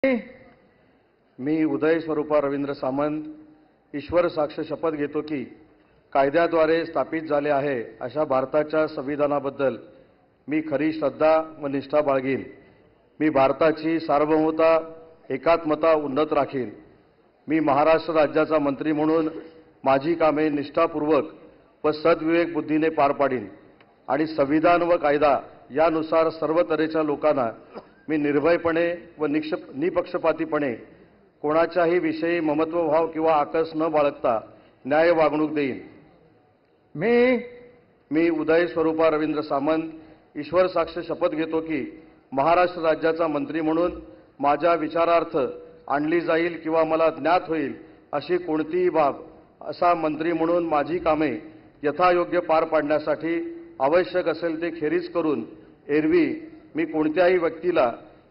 मी उदय स्वरूपा रवींद्र सामंत ईश्वर साक्ष शपथ घेतो की कायद्याद्वारे स्थापित झाले आहे अशा भारताच्या संविधानाबद्दल मी खरी श्रद्धा व निष्ठा बाळगीन। मी भारताची सार्वभौमता एकात्मता उन्नत राखीन। मी महाराष्ट्र राज्याचा मंत्री म्हणून माझी कामे निष्ठापूर्वक व सद्विवेक बुद्धीने पार पाडीन आणि संविधान व कायदा यानुसार सर्व तऱ्हेच्या लोकांना मी निर्भयपणे व निपक्षपातीपणे कोणाच्याही विषयी ममत्वभाव किंवा आकस न बाळगता न्याय वागणूक देईन। मी उदय स्वरूपा रवींद्र सामंत ईश्वर साक्ष शपथ घेतो की महाराष्ट्र राज्याचा मंत्री म्हणून माझ्या विचारार्थ आणली जाईल किंवा मला ज्ञात होईल अशी कोणतीही बाब असा मंत्री म्हणून माझी कामे यथायोग्य पार पाडण्यासाठी आवश्यक असेल ते खेरीज करून एरवी मी कोणत्याही व्यक्तीला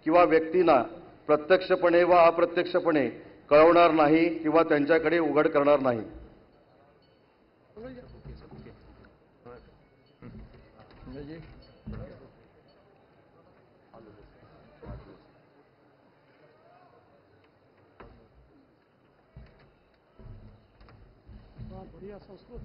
किंवा व्यक्तींना प्रत्यक्षपणे व अप्रत्यक्षपणे कळवणार नाही किंवा त्यांच्याकडे उघड करणार नाही। बढ़िया संस्कृत